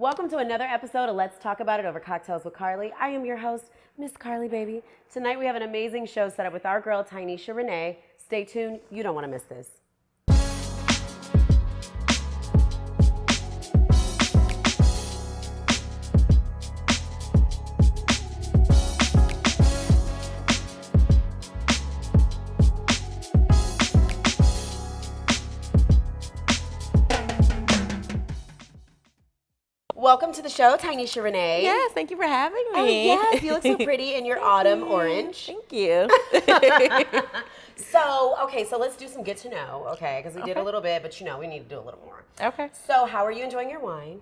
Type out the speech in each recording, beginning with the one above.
Welcome to another episode of Let's Talk About It Over Cocktails with Carly. I am your host, Miss Carly, baby. Tonight we have an amazing show set up with our girl, Tynesha Renee. Stay tuned. You don't want to miss this. Welcome to the show, Tynesha Renee. Yes, thank you for having me. Oh, yes, you look so pretty in your autumn orange. Thank you. So let's do some get to know, okay? Because we did a little bit, but we need to do a little more. Okay. So how are you enjoying your wine?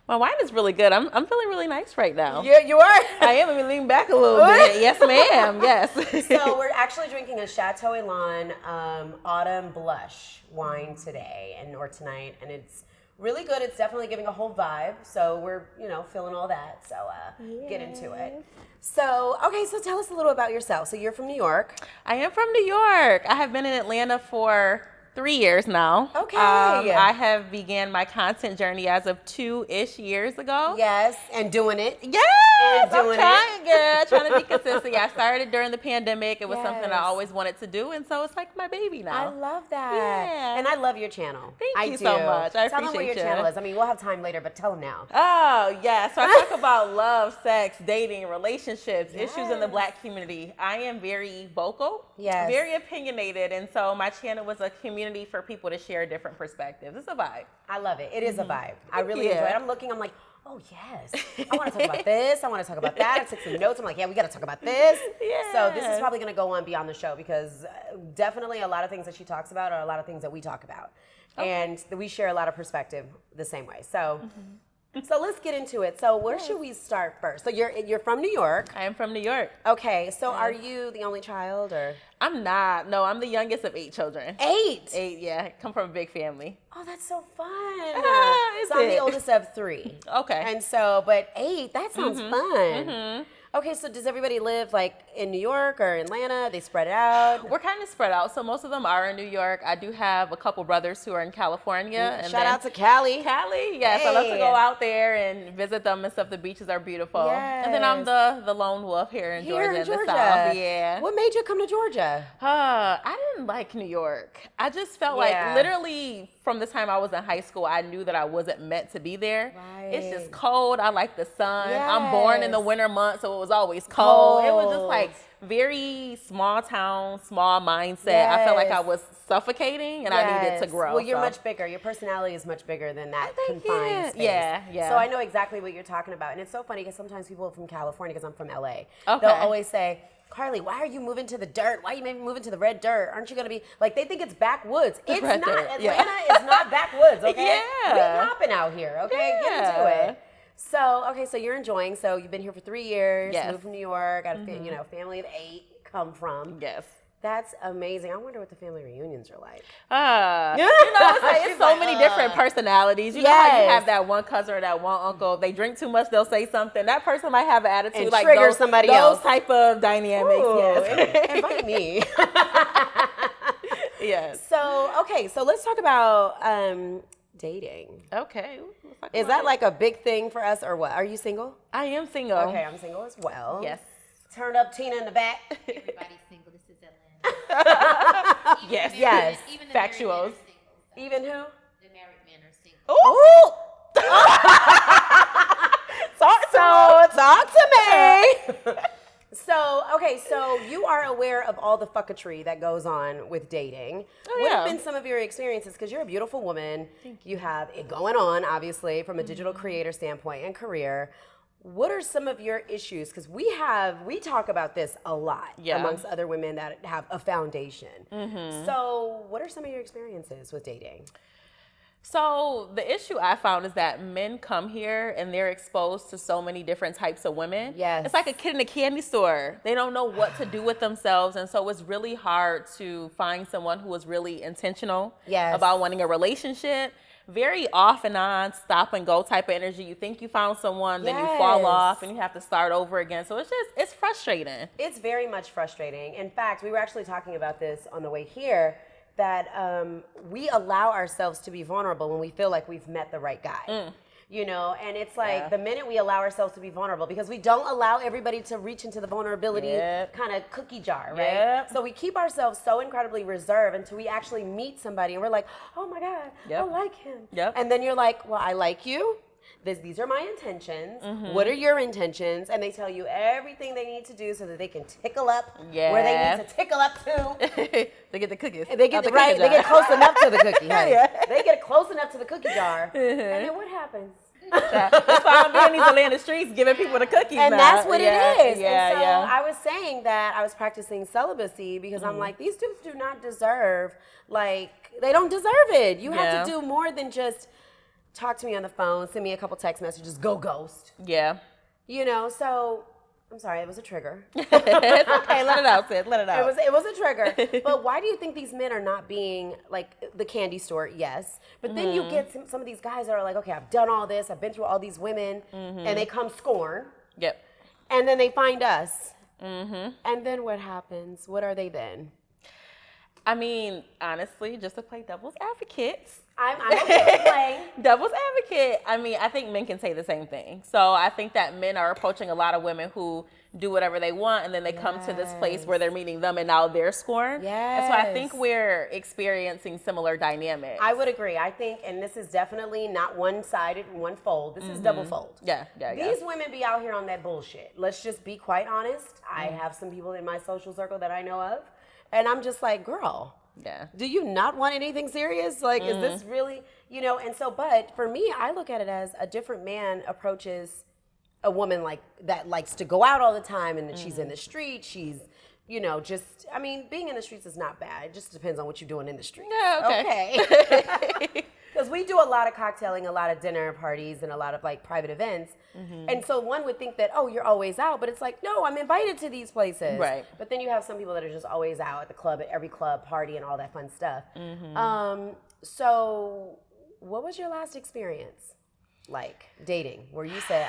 My wine is really good. I'm feeling really nice right now. Yeah, you are? I am. Let me lean back a little bit. Yes, ma'am. Yes. So we're actually drinking a Chateau Elan Autumn Blush wine today or tonight, and it's really good. It's definitely giving a whole vibe. So we're, feeling all that. So get into it. So, okay, so tell us a little about yourself. So you're from New York. I am from New York. I have been in Atlanta for 3 years now. Okay. I have began my content journey as of 2-ish years ago. Yes, and doing it. Yes, and doing I'm trying, girl. Trying to be consistent. I started during the pandemic. It was something I Yes. always wanted to do, and so it's like my baby now. I love that. Yeah. And I love your channel. Thank you so much. I Tell them what your appreciate you. channel is. I mean, we'll have time later, but tell them now. Oh, yeah. So I talk about love, sex, dating, relationships, issues in the Yes. Black community. I am very vocal, Yes. very opinionated, and so my channel was a community for people to share different perspectives. It's a vibe. I love it. It is a vibe. I really you. enjoy it. I'm like, oh, yes. I want to talk about this. I want to talk about that. I took some notes. I'm like, yeah, we got to talk about this. Yeah. So this is probably going to go on beyond the show because definitely a lot of things that she talks about are a lot of things that we talk about. Okay. And we share a lot of perspective the same way. So so let's get into it. So where should we start first? So you're from New York. I am from New York. Okay. So are you the only child or? I'm not. No, I'm the youngest of 8 children. 8? 8, yeah. I come from a big family. Oh, that's so fun. Is So I'm the it? oldest of 3. Okay. And so, but 8, that sounds fun. Okay, so does everybody live like in New York or Atlanta? They spread it out? We're kind of spread out. So most of them are in New York. I do have a couple brothers who are in California. And Shout then out to Cali. Cali, yes. I love to Hey. go out there and visit them and stuff. The beaches are beautiful. Yes. And then I'm the lone wolf here in Georgia, in the South. Yeah. What made you come to Georgia? I didn't like New York. I just felt Yeah. like literally from the time I was in high school, I knew that I wasn't meant to be there. It's Right. just cold. I like the sun. I'm born in the Yes. winter months, so it was always cold. It was just like very small town, small mindset. I felt like I Yes. was suffocating and I needed to Yes. grow. Well, you're so. much bigger. Your personality is much bigger than that Thank confined you. space. Yeah. So I know exactly what you're talking about. And it's so funny because sometimes people from California, because I'm from LA, Okay. they'll always say, Carly, why are you moving to the dirt? Why are you maybe moving to the red dirt? Aren't you going to be, like, they think it's backwoods. It's red not. dirt, yeah. Atlanta is not backwoods, okay? Yeah. We hopping out here, okay? Get into Yeah. it. So you're enjoying. So you've been here for 3 years, Yes. moved from New York, got a family of 8, come from. Yes. That's amazing. I wonder what the family reunions are like. It's so many different personalities. You know how you Yes. have that one cousin or that one uncle. If they drink too much, they'll say something. That person might have an attitude And like trigger those, somebody those else. type of dynamics. Ooh, Yes. invite me. Yes. So let's talk about dating. Okay. Is that like a big thing for us or what? Are you single? I am single. Okay, I'm single as well. Yes. Turn up Tina in the back. Everybody's single. This is Atlanta. Even Yes. the Yes. Even the Factuals. married men are single. Even who? The married men are single. Oh. Talk to me. So you are aware of all the fucketry that goes on with dating. Oh, What have yeah. been some of your experiences? Because you're a beautiful woman. You have it going on, obviously, from a digital creator standpoint and career. What are some of your issues? Because we talk about this a lot Yeah. amongst other women that have a foundation. So what are some of your experiences with dating? So the issue I found is that men come here and they're exposed to so many different types of women. Yes. It's like a kid in a candy store. They don't know what to do with themselves. And so it's really hard to find someone who is really intentional Yes. about wanting a relationship. Very off and on, stop and go type of energy. You think you found someone, then you fall Yes. off and you have to start over again. So it's frustrating. It's very much frustrating. In fact, we were actually talking about this on the way here, that we allow ourselves to be vulnerable when we feel like we've met the right guy. You know, and it's like the minute we allow ourselves to be vulnerable, because we don't allow everybody to reach into the vulnerability kind of cookie jar, right? So we keep ourselves so incredibly reserved until we actually meet somebody and we're like, oh my God, I like him. And then you're like, well, I like you. These are my intentions. What are your intentions? And they tell you everything they need to do so that they can tickle up where they need to tickle up to. They get the cookies. They get right. They get close enough to the cookie. Honey. They get close enough to the cookie jar, and then what happens? That's why I'm being these Atlanta streets, giving people the cookies. And now. that's what it is. Yeah, and so I was saying that I was practicing celibacy because I'm like, these dudes do not deserve, like, they don't deserve it. You have to do more than just talk to me on the phone, send me a couple text messages, go ghost. Yeah. You know, so I'm sorry, it was a trigger. It's okay, let it out, Sid. Let it out. It was a trigger. But why do you think these men are not being like the candy store? Yes. But then you get some of these guys that are like, okay, I've done all this, I've been through all these women, and they come scorn. Yep. And then they find us. And then what happens? What are they then? I mean, honestly, just to play devil's advocate. I'm okay with playing. Devil's advocate. I mean, I think men can say the same thing. So I think that men are approaching a lot of women who do whatever they want, and then they come to this place where they're meeting them, and now they're scorned. And so I think we're experiencing similar dynamics. I would agree. I think, and this is definitely not one-sided, one fold. This is double fold. These women be out here on that bullshit. Let's just be quite honest. I have some people in my social circle that I know of, and I'm just like, girl, do you not want anything serious? Like, is this really, you know? And so, but for me, I look at it as a different man approaches a woman like that likes to go out all the time, and she's in the street. She's, you know, just, I mean, being in the streets is not bad. It just depends on what you're doing in the streets. Okay. Because we do a lot of cocktailing, a lot of dinner parties, and a lot of like private events. And so one would think that, oh, you're always out. But it's like, no, I'm invited to these places. Right. But then you have some people that are just always out at the club, at every club, party, and all that fun stuff. So what was your last experience like dating where you said,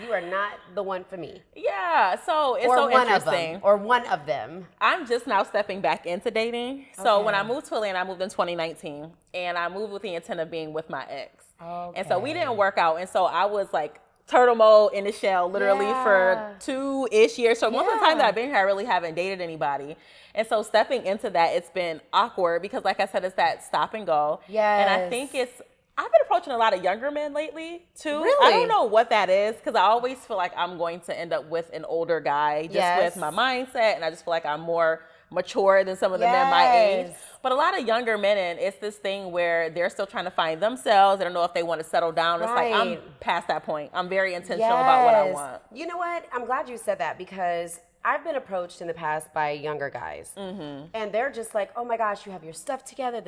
you are not the one for me? Yeah, so it's so interesting. Or one of them. I'm just now stepping back into dating. So when I moved to Atlanta, I moved in 2019, and I moved with the intent of being with my ex. And so we didn't work out, and so I was like turtle mode in the shell literally for 2-ish years. So most of the time that I've been here, I really haven't dated anybody. And so stepping into that, it's been awkward because, like I said, it's that stop and go. And I think I've been approaching a lot of younger men lately, too. Really? I don't know what that is, because I always feel like I'm going to end up with an older guy just with my mindset, and I just feel like I'm more mature than some of the men my age. But a lot of younger men, and it's this thing where they're still trying to find themselves. They don't know if they want to settle down. It's like, I'm past that point. I'm very intentional about what I want. You know what? I'm glad you said that, because I've been approached in the past by younger guys, and they're just like, oh my gosh, you have your stuff together,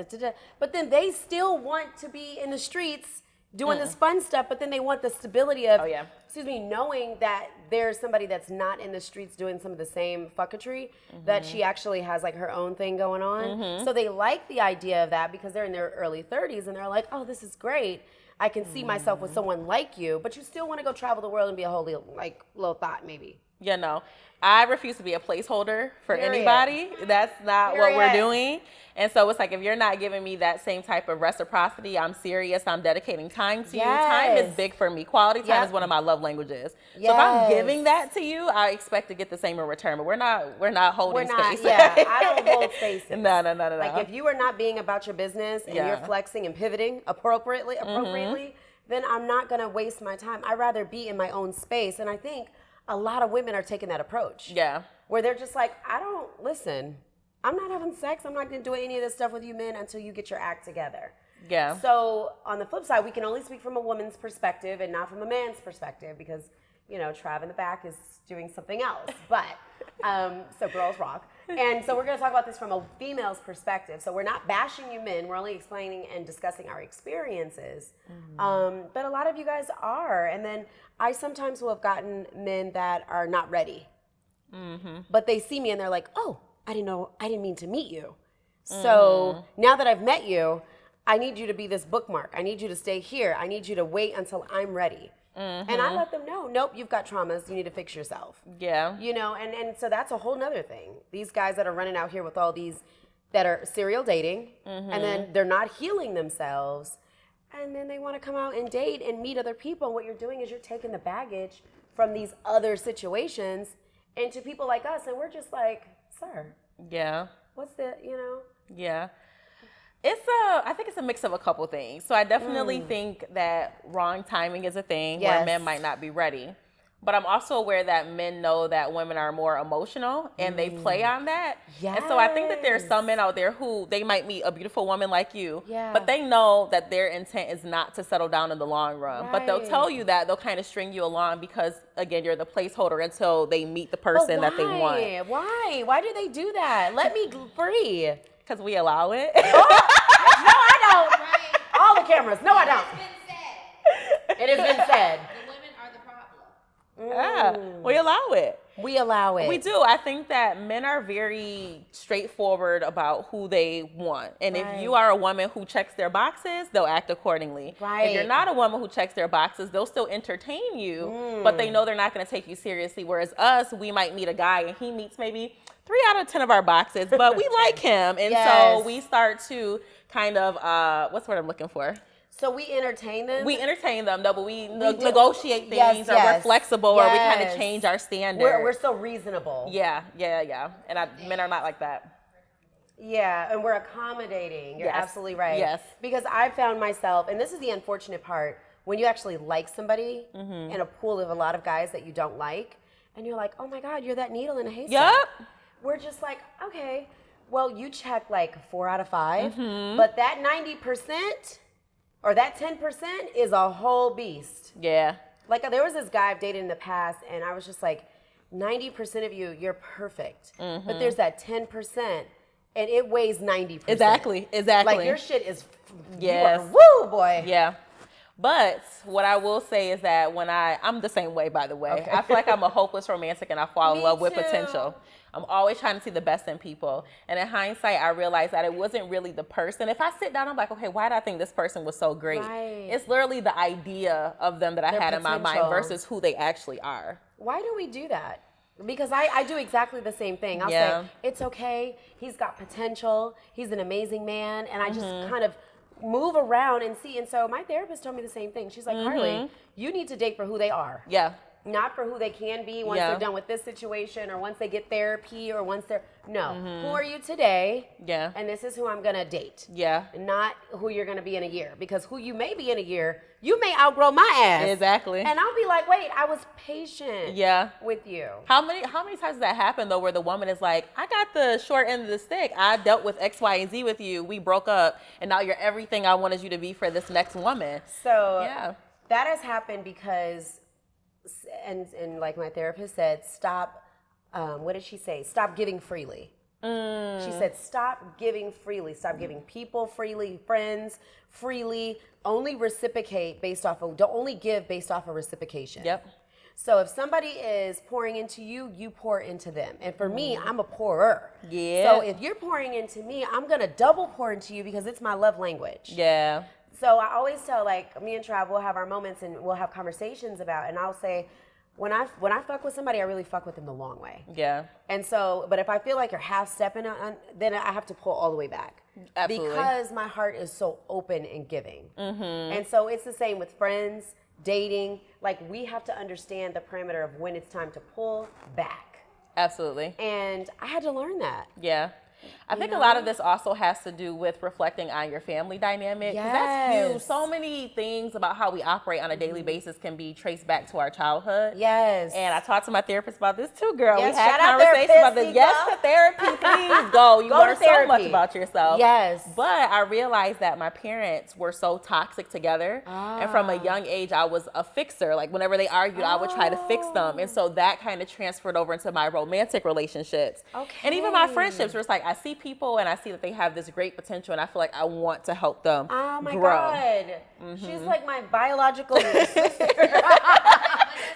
but then they still want to be in the streets doing this fun stuff, but then they want the stability of, knowing that there's somebody that's not in the streets doing some of the same fucketry, that she actually has like her own thing going on. So they like the idea of that because they're in their early 30s, and they're like, oh, this is great. I can see myself with someone like you, but you still want to go travel the world and be a whole little thought maybe. You know, I refuse to be a placeholder for anybody. That's not what we're doing. And so it's like, if you're not giving me that same type of reciprocity, I'm serious, I'm dedicating time to you. Time is big for me. Quality time is one of my love languages. So if I'm giving that to you, I expect to get the same in return. But we're not holding space. I don't hold spaces. No. Like, if you are not being about your business and you're flexing and pivoting appropriately, then I'm not going to waste my time. I'd rather be in my own space. And I think a lot of women are taking that approach. Where they're just like, I'm not having sex. I'm not going to do any of this stuff with you men until you get your act together. So on the flip side, we can only speak from a woman's perspective and not from a man's perspective, because, you know, Trav in the back is doing something else. But, so girls rock. And so we're going to talk about this from a female's perspective. So we're not bashing you men. We're only explaining and discussing our experiences. But a lot of you guys are. And then I sometimes will have gotten men that are not ready. But they see me and they're like, oh, I didn't mean to meet you. So now that I've met you, I need you to be this bookmark. I need you to stay here. I need you to wait until I'm ready. And I let them know, nope, you've got traumas. You need to fix yourself. You know, and so that's a whole nother thing. These guys that are running out here with all these that are serial dating, and then they're not healing themselves. and then they want to come out and date and meet other people. And what you're doing is you're taking the baggage from these other situations into people like us, and we're just like, sir, Yeah. what's the, Yeah. I think it's a mix of a couple things. So I definitely think that wrong timing is a thing where Yes. men might not be ready. But I'm also aware that men know that women are more emotional and they play on that. And so I think that there's some men out there who they might meet a beautiful woman like you, but they know that their intent is not to settle down in the long run. But they'll tell you that, they'll kind of string you along because, again, you're the placeholder until they meet the person that they want. Why? Why do they do that? Let me free. Because we allow it. No, I don't. Right. All the cameras. No, I don't. It's been said. It has been said. The women are the problem. Yeah, we allow it. We allow it. We do. I think that men are very straightforward about who they want. And if you are a woman who checks their boxes, they'll act accordingly. Right. If you're not a woman who checks their boxes, they'll still entertain you, but they know they're not going to take you seriously. Whereas us, we might meet a guy and he meets maybe 3 out of 10 of our boxes, but we like him. And so we start to kind of, what's the word I'm looking for? So we entertain them? We entertain them, though, but we negotiate things, Yes, or we're yes. flexible, or we kind of Yes. change our standard. We're so reasonable. Yeah. And men are not like that. Yeah, and we're accommodating. You're Yes. absolutely right. Yes. Because I found myself, and this is the unfortunate part, when you actually like somebody in a pool of a lot of guys that you don't like, and you're like, oh my God, you're that needle in a haystack. Yep. We're just like, okay, well, you check like 4 out of 5, but that 90% or that 10% is a whole beast. Yeah. Like there was this guy I've dated in the past, and I was just like, 90% of you, you're perfect. But there's that 10%, and it weighs 90%. Exactly. Like your shit is, Yes. you are, woo, boy. Yeah. But what I will say is that when I'm the same way, by the way. Okay. I feel like I'm a hopeless romantic and I fall in Me love with too. potential. I'm always trying to see the best in people. And in hindsight, I realized that it wasn't really the person. If I sit down, I'm like, okay, why did I think this person was so great? Right. It's literally the idea of them that I Their had in my mind potential. versus who they actually are. Why do we do that? Because I do exactly the same thing. I'll Yeah. say, it's okay. He's got potential. He's an amazing man. And I just kind of move around and see. And so my therapist told me the same thing. She's like, Carly, you need to date for who they are. Yeah. Not for who they can be once they're done with this situation or once they get therapy or once they're, no. Who are you today? Yeah. And this is who I'm going to date. Yeah. Not who you're going to be in a year. Because who you may be in a year, you may outgrow my ass. Exactly. And I'll be like, wait, I was patient Yeah. with you. How many times does that happen though, where the woman is like, I got the short end of the stick. I dealt with X, Y, and Z with you. We broke up, and now you're everything I wanted you to be for this next woman. So Yeah. that has happened because, and like my therapist said, stop, what did she say? Stop giving freely. She said, stop giving freely. Stop giving people freely, friends freely. Only reciprocate based off of, don't only give based off of reciprocation. Yep. So if somebody is pouring into you, you pour into them. And for me, I'm a pourer. Yeah. So if you're pouring into me, I'm going to double pour into you because it's my love language. Yeah. So I always tell, like, me and Trav, we'll have our moments and we'll have conversations about, and I'll say, when I fuck with somebody, I really fuck with them the long way. Yeah. And so, but if I feel like you're half stepping on, then I have to pull all the way back. Absolutely. Because my heart is so open and giving. And so it's the same with friends, dating. Like, we have to understand the parameter of when it's time to pull back. Absolutely. And I had to learn that. Yeah. I think a lot of this also has to do with reflecting on your family dynamic. 'Cause that's huge. Yes. So many things about how we operate on a daily basis can be traced back to our childhood. Yes. And I talked to my therapist about this too, girl. Yes, We had shout out conversations about therapist, this. Yes, Nika. to therapy, please go. You Go to learn so much therapy. about yourself. Yes. But I realized that my parents were so toxic together. And from a young age, I was a fixer. Like whenever they argued, I would try to fix them. And so that kind of transferred over into my romantic relationships. And even my friendships, where it's like I see people and I see that they have this great potential and I feel like I want to help them Oh my grow. God. She's like my biological sister.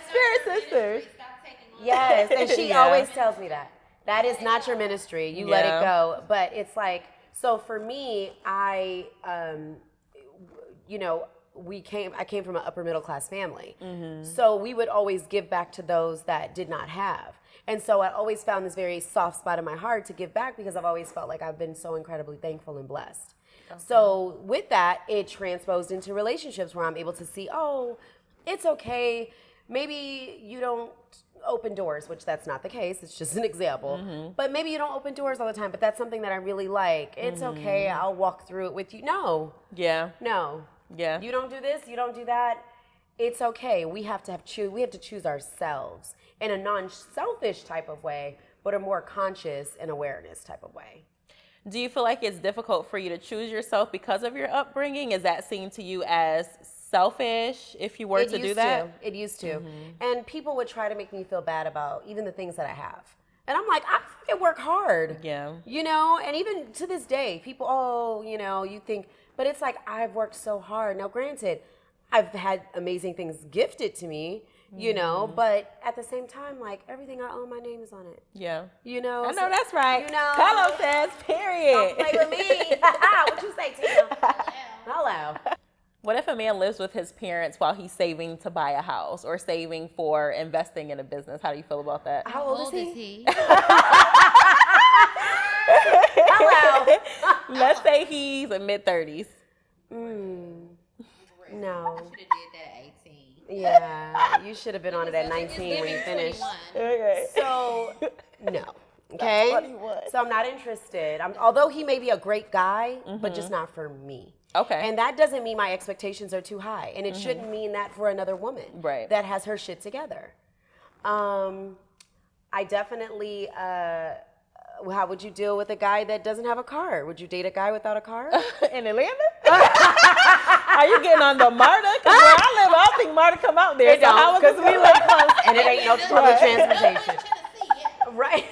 Spirit sisters. Stop taking on Yes. And she Yeah. always tells me that. That is not your ministry. You let Yeah. it go. But it's like, so for me, I came from an upper middle class family. So we would always give back to those that did not have. And so I always found this very soft spot in my heart to give back because I've always felt like I've been so incredibly thankful and blessed. So with that, it transposed into relationships where I'm able to see, oh, it's okay. Maybe you don't open doors, which that's not the case. It's just an example. But maybe you don't open doors all the time, but that's something that I really like. It's okay. I'll walk through it with you. No. Yeah. No. Yeah. You don't do this, you don't do that. It's okay. We have to choose ourselves in a non-selfish type of way, but a more conscious and awareness type of way. Do you feel like it's difficult for you to choose yourself because of your upbringing? Is that seen to you as selfish if you were to do that? It used to. And people would try to make me feel bad about even the things that I have. And I'm like, I fucking work hard. Yeah. You know, and even to this day, people, oh, you know, you think, but it's like, I've worked so hard. Now, granted, I've had amazing things gifted to me, you know, but at the same time, like, everything I own, my name is on it. Yeah. You know? I know that's right. You know? Hello says, period. Don't play with me. What you say, Tina? Hello. What if a man lives with his parents while he's saving to buy a house or saving for investing in a business? How do you feel about that? How old is he? Hello. Let's say he's in mid-30s. No. I should have did that at 18. Yeah, you should have been on it at 19 when you finished. Okay. So, no. Okay? 21. So I'm not interested. Although he may be a great guy, but just not for me. Okay. And that doesn't mean my expectations are too high. And it shouldn't mean that for another woman Right. that has her shit together. I definitely, how would you deal with a guy that doesn't have a car? Would you date a guy without a car? In Atlanta? Are you getting on the MARTA? Because where I live, I don't think MARTA come out there. It don't, because we live close and it ain't no public transportation. Right.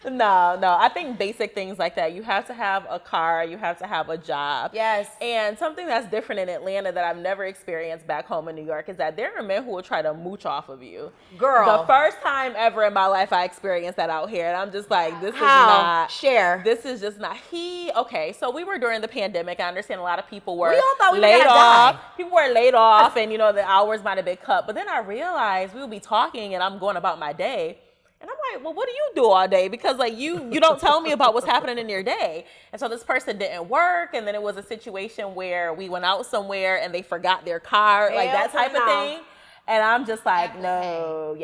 No. I think basic things like that. You have to have a car. You have to have a job. Yes. And something that's different in Atlanta that I've never experienced back home in New York is that there are men who will try to mooch off of you. Girl. The first time ever in my life I experienced that out here. And I'm just like, this is How? not. Share. This is just not. Okay, so we were during the pandemic. I understand a lot of people were We all thought we were laid gonna off. die. People were laid off and, the hours might have been cut. But then I realized we would be talking and I'm going about my day. And I'm like, well, what do you do all day? Because like you don't tell me about what's happening in your day. And so this person didn't work. And then it was a situation where we went out somewhere and they forgot their car, like that type of thing. And I'm just like, no.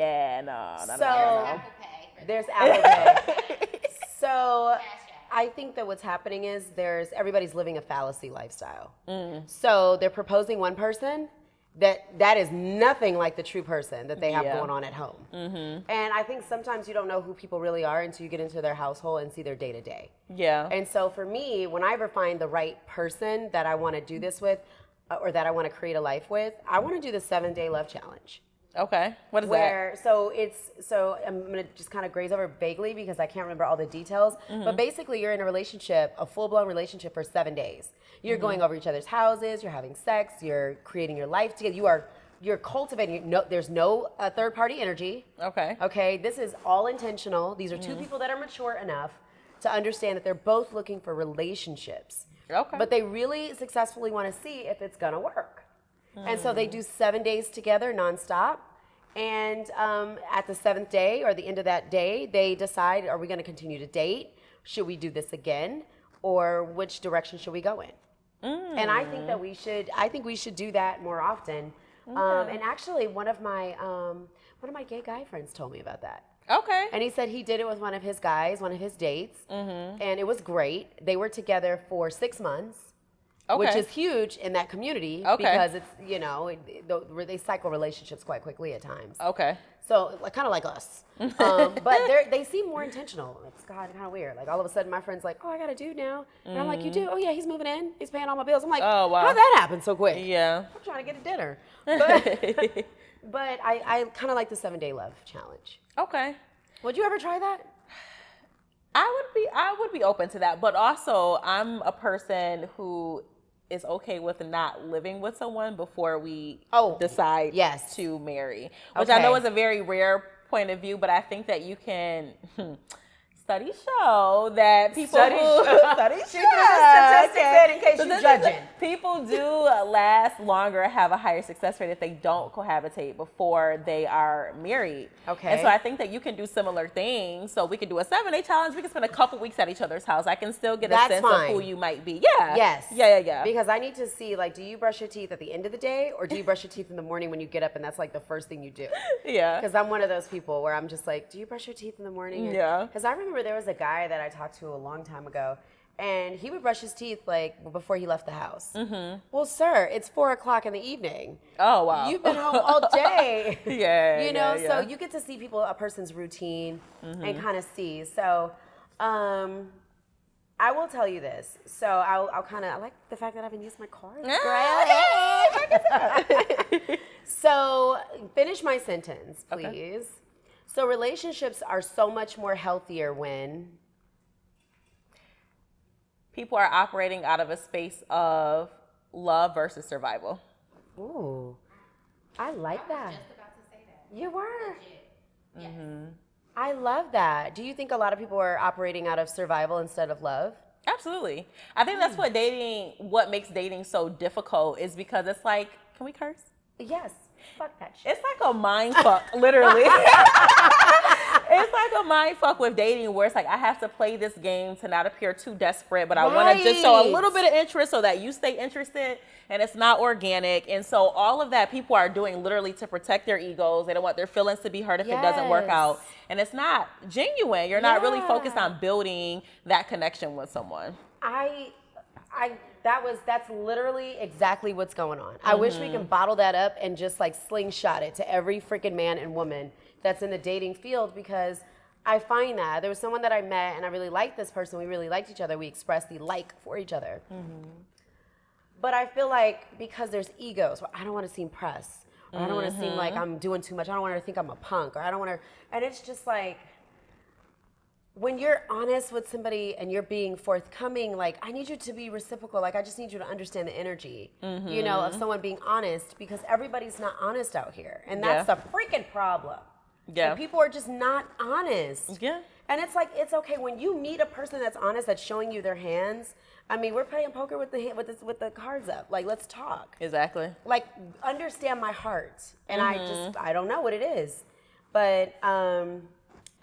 So there's Apple Pay. So I think that what's happening is everybody's living a fallacy lifestyle. So they're proposing one person that is nothing like the true person that they have going on at home. And I think sometimes you don't know who people really are until you get into their household and see their day to day. Yeah. And so for me, when I ever find the right person that I want to do this with, or that I want to create a life with, I want to do the 7-day love challenge. Okay. What is that? So I'm going to just kind of graze over vaguely because I can't remember all the details. But basically you're in a relationship, a full-blown relationship for 7 days. You're going over each other's houses, you're having sex, you're creating your life together. You're cultivating, there's no third-party energy. Okay. Okay, this is all intentional. These are two people that are mature enough to understand that they're both looking for relationships. Okay. But they really successfully want to see if it's going to work. And so they do 7 days together nonstop. And at the 7th day or the end of that day, they decide, are we going to continue to date? Should we do this again? Or which direction should we go in? And I think that we should do that more often. And actually one of my gay guy friends told me about that. Okay. And he said he did it with one of his guys, one of his dates. And it was great. They were together for 6 months. Okay. Which is huge in that community because it's, they cycle relationships quite quickly at times. Okay. So kind of like us. But they seem more intentional. It's kind of weird. Like all of a sudden my friend's like, oh, I got a dude now. And I'm like, you do? Oh yeah, he's moving in. He's paying all my bills. I'm like, oh, wow. how'd that happen so quick? Yeah. I'm trying to get a dinner. But I kind of like the 7-day love challenge. Okay. Would you ever try that? I would be open to that, but also I'm a person who is okay with not living with someone before we decide to marry, which I know is a very rare point of view, but I think that you can Studies show that people Studies who show. studies She show, threw the statistics in case So you're this is- judging. People do last longer, have a higher success rate if they don't cohabitate before they are married. Okay. And so I think that you can do similar things. So we can do a 7-day challenge. We can spend a couple weeks at each other's house. I can still get a That's sense fine. of who you might be. Yeah. Yes. Yeah. Because I need to see, like, do you brush your teeth at the end of the day, or do you brush your teeth in the morning when you get up and that's like the first thing you do? Yeah. Because I'm one of those people where I'm just like, do you brush your teeth in the morning? Yeah. Because I remember there was a guy that I talked to a long time ago, and he would brush his teeth like before he left the house. Mm-hmm. Well, sir, it's 4:00 in the evening. Oh, wow. You've been home all day. Yeah. You know, yeah. so you get to see a person's routine and kind of see. So, I will tell you this. So I'll kind of, I like the fact that I haven't used my cards. So finish my sentence, please. Okay. So relationships are so much more healthier when People are operating out of a space of love versus survival. Ooh, I like that. Just about to say that. You were. Yes. I love that. Do you think a lot of people are operating out of survival instead of love? Absolutely. I think that's what makes dating so difficult is because it's like, can we curse? Yes. Fuck that shit. It's like a mind fuck, literally. It's like a mind fuck with dating where it's like I have to play this game to not appear too desperate, but I want to just show a little bit of interest so that you stay interested, and it's not organic. And so all of that people are doing literally to protect their egos. They don't want their feelings to be hurt if it doesn't work out. And it's not genuine. You're not really focused on building that connection with someone. That's literally exactly what's going on. I wish we could bottle that up and just like slingshot it to every freaking man and woman that's in the dating field, because I find that there was someone that I met and I really liked this person. We really liked each other. We expressed the like for each other. But I feel like because there's egos, I don't want to seem pressed, or I don't want to seem like I'm doing too much. I don't want her to think I'm a punk, or I don't want her. And it's just like, when you're honest with somebody and you're being forthcoming, like, I need you to be reciprocal. Like, I just need you to understand the energy, you know, of someone being honest, because everybody's not honest out here. And that's the freaking problem. Yeah. And people are just not honest. Yeah. And it's like, it's okay when you meet a person that's honest, that's showing you their hands. I mean, we're playing poker with the cards up. Like, let's talk. Exactly. Like, understand my heart. And I don't know what it is. But,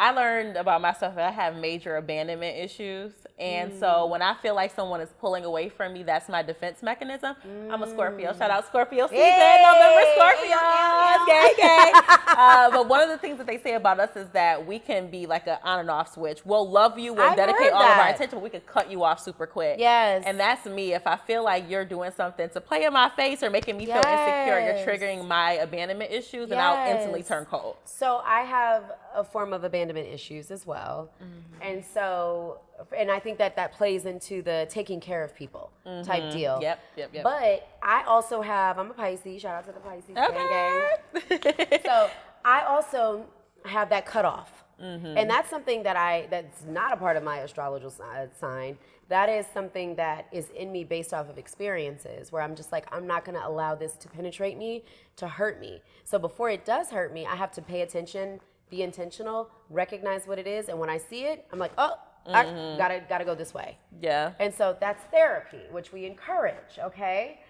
I learned about myself that I have major abandonment issues. And so when I feel like someone is pulling away from me, that's my defense mechanism. I'm a Scorpio. Shout out Scorpio season, November Scorpios. Gang. But one of the things that they say about us is that we can be like an on and off switch. We'll love you, we'll dedicate all of our attention, but we can cut you off super quick. Yes. And that's me. If I feel like you're doing something to play in my face or making me feel insecure, you're triggering my abandonment issues, and I'll instantly turn cold. So I have a form of abandonment issues as well. And so, and I think that plays into the taking care of people type deal. Yep. But I also have, I'm a Pisces, shout out to the Pisces gang. Okay. So I also have that cutoff. And that's something that's not a part of my astrological sign. That is something that is in me based off of experiences where I'm just like, I'm not going to allow this to penetrate me, to hurt me. So before it does hurt me, I have to pay attention, be intentional, recognize what it is. And when I see it, I'm like, oh, I gotta go this way. Yeah. And so that's therapy, which we encourage, okay?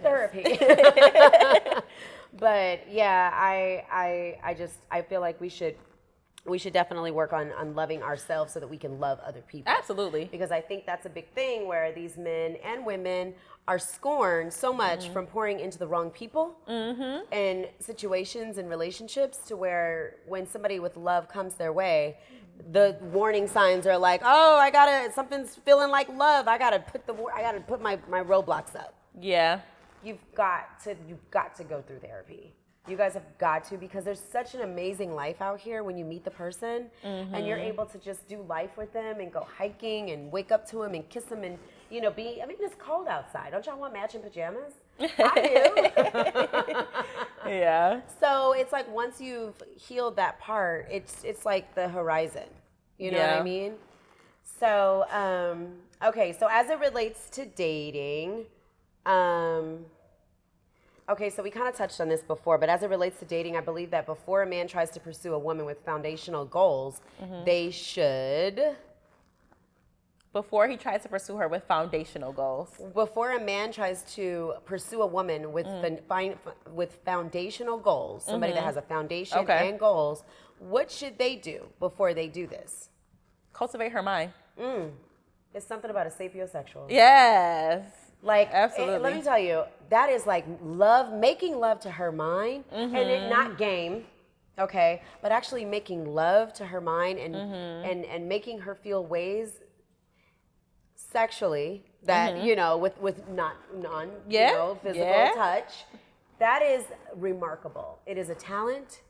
Therapy. But yeah, I feel like we should definitely work on loving ourselves so that we can love other people. Absolutely. Because I think that's a big thing where these men and women are scorned so much from pouring into the wrong people and situations and relationships, to where when somebody with love comes their way, the warning signs are like, oh, something's feeling like love. I gotta put my roadblocks up. Yeah. You've got to go through therapy. You guys have got to, because there's such an amazing life out here when you meet the person and you're able to just do life with them and go hiking and wake up to them and kiss them and, you know, it's cold outside. Don't y'all want matching pajamas? I do. Yeah. So it's like once you've healed that part, it's like the horizon. You know what I mean? So, okay. So as it relates to dating, Okay, so we kind of touched on this before, but as it relates to dating, I believe that before a man tries to pursue a woman with foundational goals, they should. Before he tries to pursue her with foundational goals. Before a man tries to pursue a woman with with foundational goals, somebody that has a foundation and goals, what should they do before they do this? Cultivate her mind. It's something about a sapiosexual. Yes. Like, Absolutely. let me tell you, that is like love, making love to her mind, and it not game, okay, but actually making love to her mind and making her feel ways sexually that you know with physical touch. That is remarkable. It is a talent.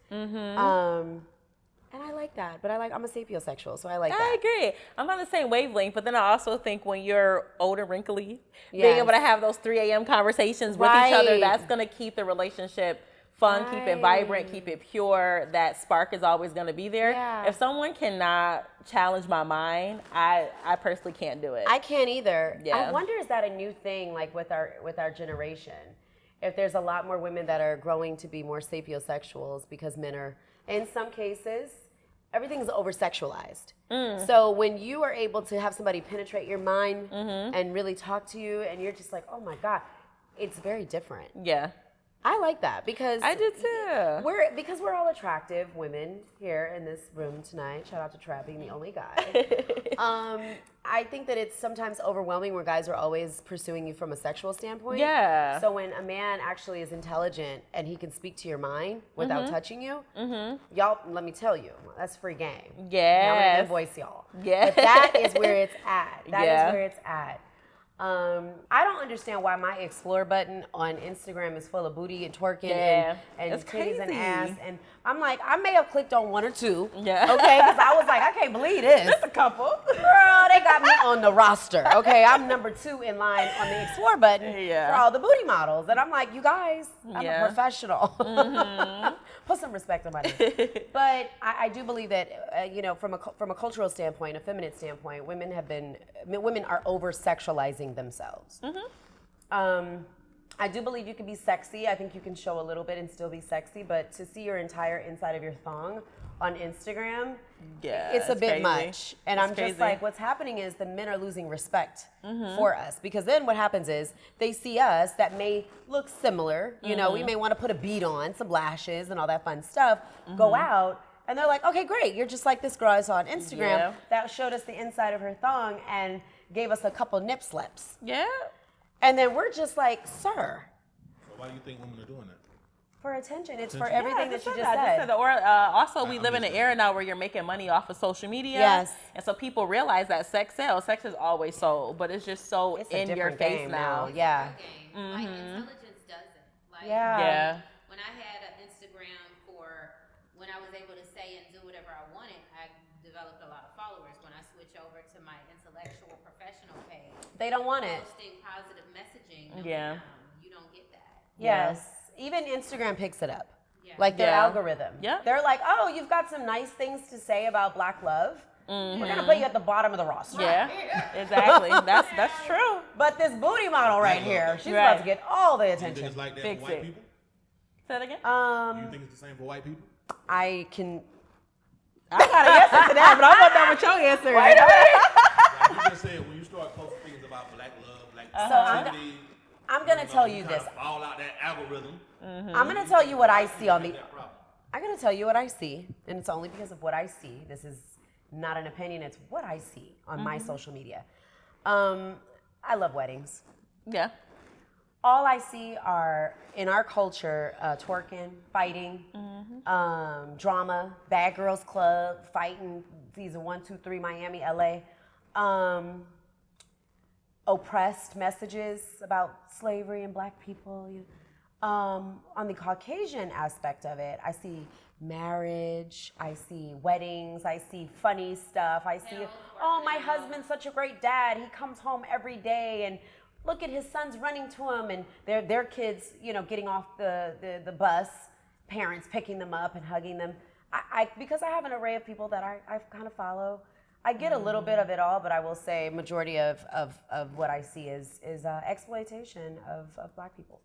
And I like that, but I'm a sapiosexual, so I like that. I agree. I'm on the same wavelength, but then I also think when you're old and wrinkly, being able to have those 3 a.m. conversations with each other, that's going to keep the relationship fun, keep it vibrant, keep it pure. That spark is always going to be there. Yeah. If someone cannot challenge my mind, I personally can't do it. I can't either. Yeah. I wonder, is that a new thing, like with our generation? If there's a lot more women that are growing to be more sapiosexuals because men are, in some cases, everything's over-sexualized. So when you are able to have somebody penetrate your mind and really talk to you, and you're just like, oh my God, it's very different. Yeah. I like that because I do too. Because we're all attractive women here in this room tonight. Shout out to Trav being the only guy. I think that it's sometimes overwhelming where guys are always pursuing you from a sexual standpoint. Yeah. So when a man actually is intelligent and he can speak to your mind without touching you, y'all, let me tell you, that's free game. Yes. I'm gonna invoice y'all. Yeah. But that is where it's at. That is where it's at. I don't understand why my explore button on Instagram is full of booty and twerking and It's titties and crazy. ass, and I'm like, I may have clicked on 1 or 2, Yeah. okay, because I was like, I can't believe this. Just a couple. Girl, they got me on the roster, okay? I'm number 2 in line on the explore button for all the booty models, and I'm like, you guys, I'm a professional. Put some respect on my name. But I do believe that, from a cultural standpoint, a feminine standpoint, women are over-sexualizing themselves. I do believe you can be sexy. I think you can show a little bit and still be sexy, but to see your entire inside of your thong on Instagram, it's a bit crazy. much. And It's I'm crazy. just like, what's happening is the men are losing respect for us, because then what happens is they see us that may look similar. You know, we may want to put a bead on, some lashes and all that fun stuff, go out, and they're like, okay, great. You're just like this girl I saw on Instagram that showed us the inside of her thong and gave us a couple nip slips. Yeah. And then we're just like, sir. So why do you think women are doing that? For attention. It's for everything that you just said. Or also, we live in an era now where you're making money off of social media. Yes. And so people realize that sex sells. Sex is always sold, but it's just so It's a in your different face game now. Yeah. Like intelligence doesn't. Like, Yeah. when I had an Instagram for when I was able to say and do whatever I wanted, I developed a lot of followers. When I switch over to my intellectual professional page, They don't want it. posting positive messaging, you don't get that. Yes. Even Instagram picks it up. Yeah. Like their Yeah. algorithm. Yeah. They're like, oh, you've got some nice things to say about Black love. We're going to put you at the bottom of the roster. Yeah, exactly. That's true. But this booty model right here, she's about to get all the Do you think attention. it's like that Fix for white it. people? Say that again? Do you think it's the same for white people? I can. I got an answer to that, but I want to know what your answer is. Like you just said, when you start posting things about black love, black positivity, I'm going to tell you this. Fall out that algorithm. I'm going to tell you what I see on the. That problem. I'm going to tell you what I see, and it's only because of what I see. This is not an opinion, it's what I see on my social media. I love weddings. Yeah. All I see are, in our culture, twerking, fighting, drama, Bad Girls Club, fighting, season 1, 2, 3, Miami, LA. Oppressed messages about slavery and Black people. On the Caucasian aspect of it, I see marriage, I see weddings, I see funny stuff, I see, oh, my husband's such a great dad, he comes home every day and look at his sons running to him, and their kids, getting off the bus, parents picking them up and hugging them. Because I have an array of people that I kind of follow, I get a little bit of it all, but I will say majority of what I see is exploitation of Black people.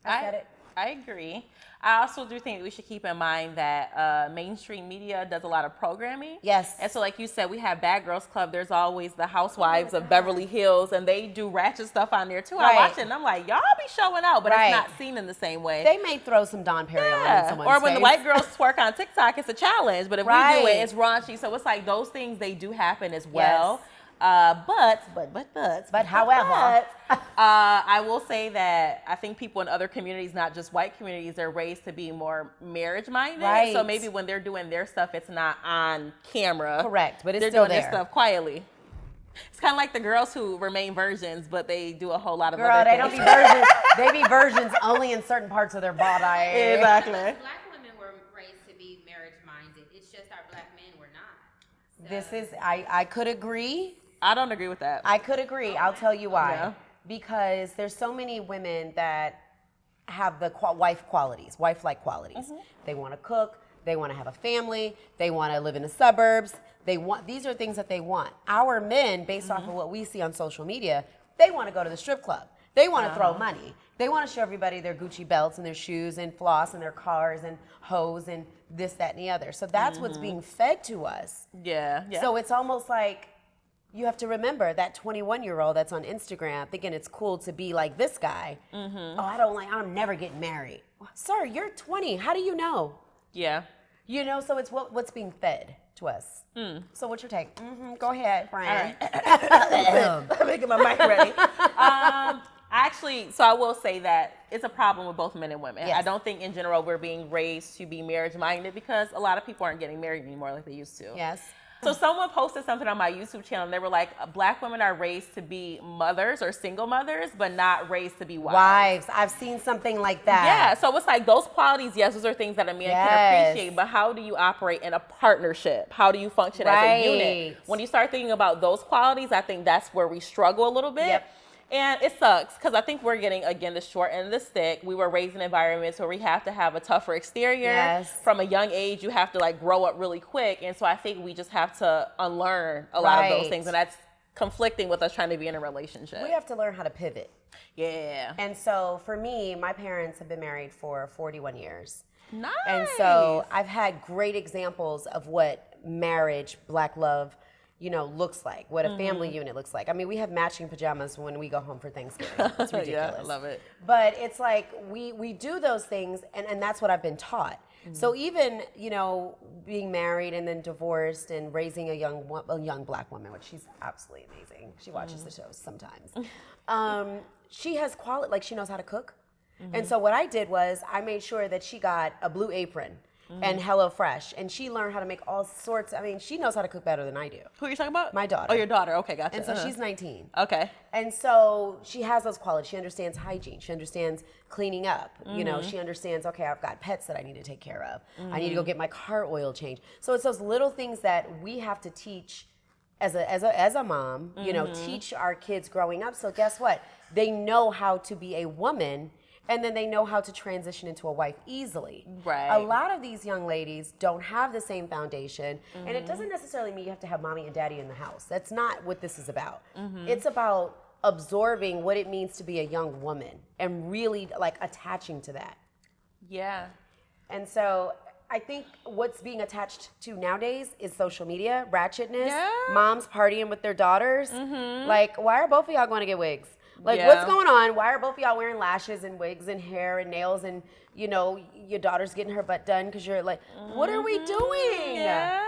I said it. I agree. I also do think we should keep in mind that mainstream media does a lot of programming. Yes. And so, like you said, we have Bad Girls Club. There's always the Housewives of Beverly Hills, and they do ratchet stuff on there too. I Right. watch it, and I'm like, y'all be showing out, but Right. it's not seen in the same way. They may throw some Don Perignon in someone's Or when the face. white girls twerk on TikTok, it's a challenge. But if we do Right. it, it's raunchy. So it's like those things, they do happen as well. But however, I will say that I think people in other communities, not just white communities, are raised to be more marriage minded. Right. So maybe when they're doing their stuff, it's not on camera. Correct, but it's they're still doing there. their stuff quietly. It's kind of like the girls who remain virgins, but they do a whole lot of Girl, other they things. don't be virgins. They be virgins only in certain parts of their body. Exactly. Black women were raised to be marriage minded. It's just our black men were not. So, This is, I could agree. I don't agree with that. I could agree. I'll tell you why. Yeah. Because there's so many women that have the wife-like qualities. They want to cook. They want to have a family. They want to live in the suburbs. These are things that they want. Our men, based off of what we see on social media, they want to go to the strip club. They want to throw money. They want to show everybody their Gucci belts and their shoes and floss and their cars and hoes and this, that, and the other. So that's what's being fed to us. Yeah. So it's almost like you have to remember that 21-year-old that's on Instagram thinking it's cool to be like this guy. Oh, I'm never getting married. Sir, you're 20. How do you know? Yeah. You know, so it's what's being fed to us. So what's your take? Go ahead, friend. I'm making my mic ready. Actually, so I will say that it's a problem with both men and women. Yes. I don't think in general we're being raised to be marriage minded because a lot of people aren't getting married anymore like they used to. Yes. So someone posted something on my YouTube channel and they were like, black women are raised to be mothers or single mothers, but not raised to be wives. I've seen something like that. Yeah, so it's like those qualities, yes, those are things that a man can appreciate, but how do you operate in a partnership? How do you function as a unit? When you start thinking about those qualities, I think that's where we struggle a little bit. Yep. And it sucks because I think we're getting, again, the short end of the stick. We were raised in environments where we have to have a tougher exterior. Yes. From a young age, you have to like grow up really quick. And so I think we just have to unlearn a lot of those things. And that's conflicting with us trying to be in a relationship. We have to learn how to pivot. Yeah. And so for me, my parents have been married for 41 years. Nice. And so I've had great examples of what marriage, black love, looks like, what a family unit looks like. I mean, we have matching pajamas when we go home for Thanksgiving. It's ridiculous. Yeah, I love it. But it's like we do those things, and that's what I've been taught. So even, being married and then divorced and raising a young black woman, which she's absolutely amazing. She watches the shows sometimes. She has quality, like she knows how to cook. And so what I did was I made sure that she got a Blue Apron and HelloFresh, and she learned how to make all sorts. I mean, she knows how to cook better than I do. Who are you talking about? My daughter. Oh, your daughter. Okay, gotcha. And so she's 19. Okay. And so she has those qualities. She understands hygiene. She understands cleaning up. She understands, okay, I've got pets that I need to take care of. I need to go get my car oil changed. So it's those little things that we have to teach as a mom, teach our kids growing up. So guess what? They know how to be a woman, and then they know how to transition into a wife easily. Right. A lot of these young ladies don't have the same foundation, and it doesn't necessarily mean you have to have mommy and daddy in the house. That's not what this is about. It's about absorbing what it means to be a young woman and really like attaching to that. Yeah. And so I think what's being attached to nowadays is social media, ratchetness, moms partying with their daughters. Like, why are both of y'all going to get wigs? Like, what's going on? Why are both of y'all wearing lashes and wigs and hair and nails and, your daughter's getting her butt done because you're like, what are we doing? Yeah.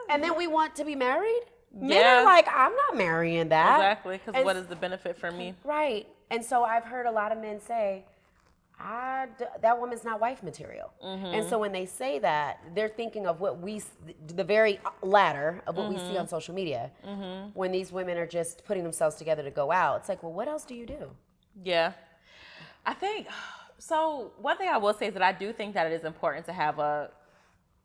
And then we want to be married? Men are like, I'm not marrying that. Exactly, because what is the benefit for me? Right. And so I've heard a lot of men say, that woman's not wife material. And so when they say that, they're thinking of the very latter of what we see on social media, when these women are just putting themselves together to go out. It's like, well, what else do you do? Yeah. I think, so one thing I will say is that I do think that it is important to have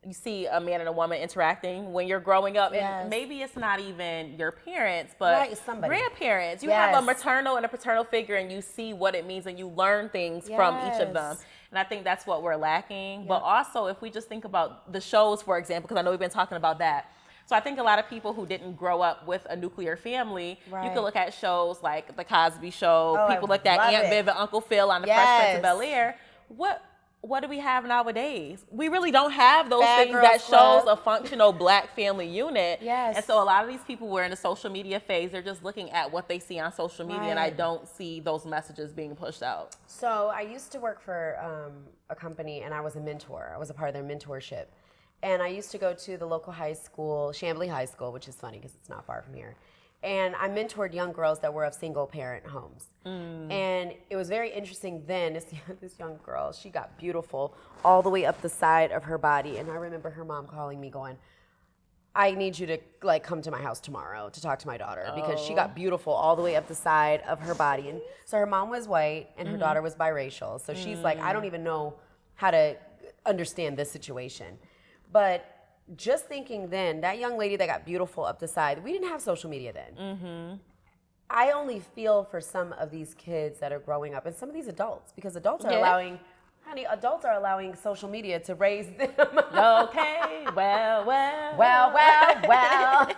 you see a man and a woman interacting when you're growing up. And maybe it's not even your parents, but grandparents. You have a maternal and a paternal figure, and you see what it means, and you learn things from each of them. And I think that's what we're lacking. But also, if we just think about the shows, for example, because I know we've been talking about that. So I think a lot of people who didn't grow up with a nuclear family, you Right. can look at shows like The Cosby Show. Oh, People I looked at love Aunt it. Viv and Uncle Phil on The Fresh Prince Yes. of Bel-Air. What do we have nowadays? We really don't have those Bad things Girls that Club. shows a functional black family unit. Yes. And so a lot of these people were in the social media phase. They're just looking at what they see on social media, and I Right. don't see those messages being pushed out. So I used to work for a company, and I was a mentor. I was a part of their mentorship. And I used to go to the local high school, Chamblee High School, which is funny because it's not far from here. And I mentored young girls that were of single parent homes. And it was very interesting then, this young girl, she got beautiful all the way up the side of her body. And I remember her mom calling me going, I need you to like come to my house tomorrow to talk to my daughter because she got beautiful all the way up the side of her body. And so her mom was white and her daughter was biracial. So she's like, I don't even know how to understand this situation. But just thinking then, that young lady that got beautiful up the side, we didn't have social media then. I only feel for some of these kids that are growing up and some of these adults because adults are adults are allowing social media to raise them. Okay, well. Well.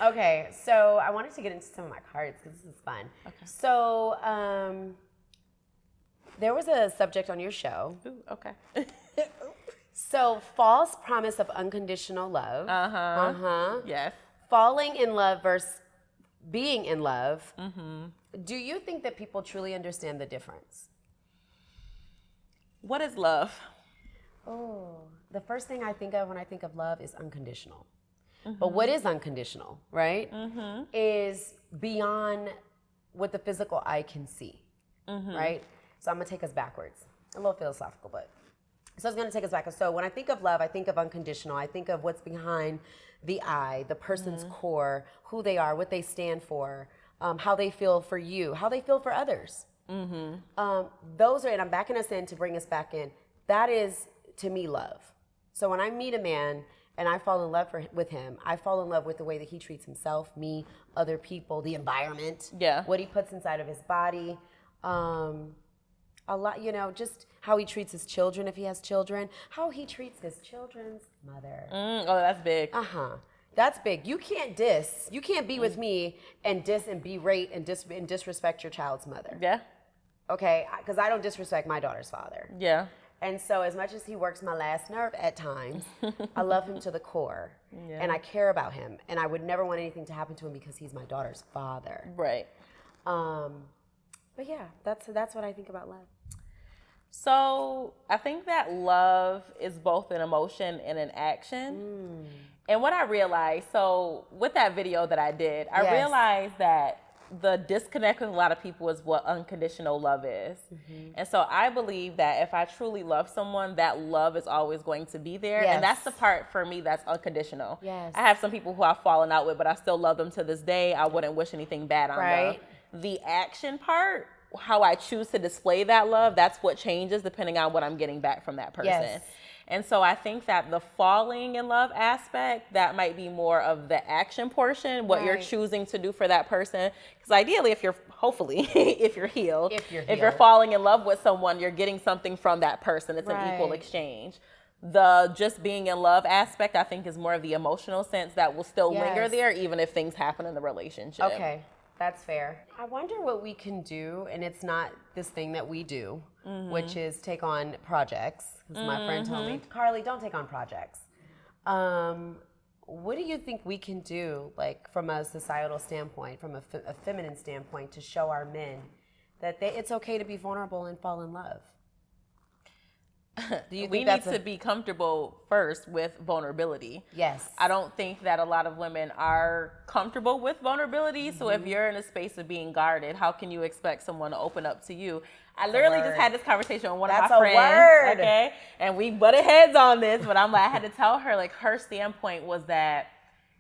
Okay, so I wanted to get into some of my cards because this is fun. Okay. So there was a subject on your show. Ooh, okay. So false promise of unconditional love. Yes. Falling in love versus being in love. Do you think that people truly understand the difference? What is love? Oh, the first thing I think of when I think of love is unconditional. But what is unconditional, right? Is beyond what the physical eye can see, right? So I'm gonna take us backwards. A little philosophical, but so it's gonna take us back. So when I think of love, I think of unconditional. I think of what's behind the eye, the person's core, who they are, what they stand for, how they feel for you, how they feel for others. Those are, and I'm backing us in to bring us back in. That is, to me, love. So when I meet a man and I fall in love with him, I fall in love with the way that he treats himself, me, other people, the environment, what he puts inside of his body, a lot, just how he treats his children if he has children, how he treats his children's mother. Oh, that's big. That's big. You can't diss. You can't be with me and diss and berate and disrespect your child's mother. Yeah. Okay, because I don't disrespect my daughter's father. Yeah. And so as much as he works my last nerve at times, I love him to the core. And I care about him. And I would never want anything to happen to him because he's my daughter's father. Right. But yeah, that's what I think about love. So I think that love is both an emotion and an action. And what I realized, so with that video that I did, I realized that the disconnect with a lot of people is what unconditional love is. And so I believe that if I truly love someone, that love is always going to be there. And that's the part for me that's unconditional. I have some people who I've fallen out with, but I still love them to this day. I wouldn't wish anything bad on them. The action part, how I choose to display that love, that's what changes depending on what I'm getting back from that person. And so I think that the falling in love aspect, that might be more of the action portion, what you're choosing to do for that person. Because ideally, if you're healed, if you're falling in love with someone, you're getting something from that person. It's an equal exchange. The just being in love aspect, I think, is more of the emotional sense that will still linger there, even if things happen in the relationship. Okay. That's fair. I wonder what we can do, and it's not this thing that we do, which is take on projects. Because my friend told me, Carly, don't take on projects. What do you think we can do, like from a societal standpoint, from a feminine standpoint, to show our men that it's okay to be vulnerable and fall in love? Do you think we need to be comfortable first with vulnerability. I don't think that a lot of women are comfortable with vulnerability. So if you're in a space of being guarded, how can you expect someone to open up to you? I literally just had this conversation with one of my friends. Okay, and we butted heads on this, but I had to tell her, like, her standpoint was that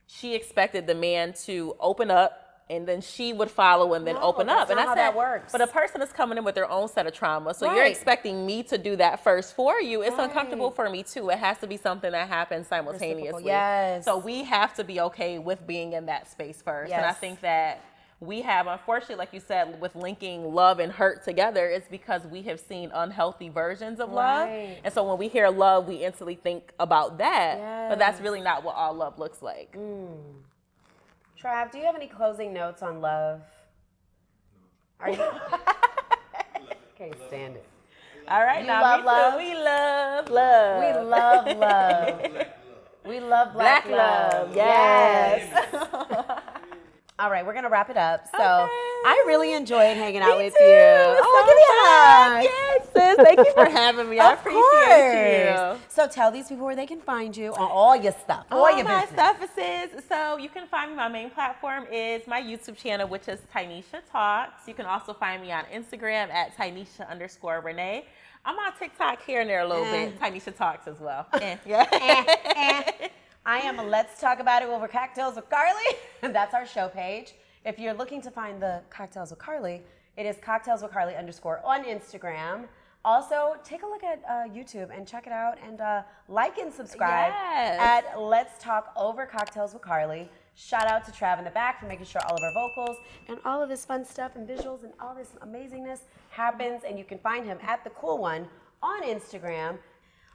she expected the man to open up and then she would follow and then open up. And I said, that works. But a person is coming in with their own set of trauma. So you're expecting me to do that first for you. It's uncomfortable for me too. It has to be something that happens simultaneously. So we have to be okay with being in that space first. And I think that we have, unfortunately, like you said, with linking love and hurt together, it's because we have seen unhealthy versions of love. And so when we hear love, we instantly think about that. But that's really not what all love looks like. Trav, do you have any closing notes on love? Are you? Can't stand it. All right, You now love me love? too. We love love. We love love. We love black love. Yes. All right, we're gonna wrap it up. So Okay. I really enjoyed hanging out Me with too. you. It's Oh, so give me a hug. Yes, sis. Thank you for having me. I appreciate you. So tell these people where they can find you on all your stuff, All your my business. stuff. So you can find me. My main platform is my YouTube channel, which is Tynesha Talks. You can also find me on Instagram at Tynesha_Renee. I'm on TikTok here and there a little bit. Tynesha Talks as well. I am a Let's Talk About It Over Cocktails with Carly. That's our show page. If you're looking to find the Cocktails with Carly, it is Cocktails with Carly _ on Instagram. Also, take a look at YouTube and check it out, and like and subscribe at Let's Talk Over Cocktails with Carly. Shout out to Trav in the back for making sure all of our vocals and all of this fun stuff and visuals and all this amazingness happens. And you can find him at The Cool One on Instagram.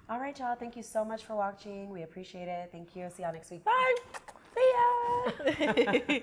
All right, y'all. Thank you so much for watching. We appreciate it. Thank you. See y'all next week. Bye. See ya.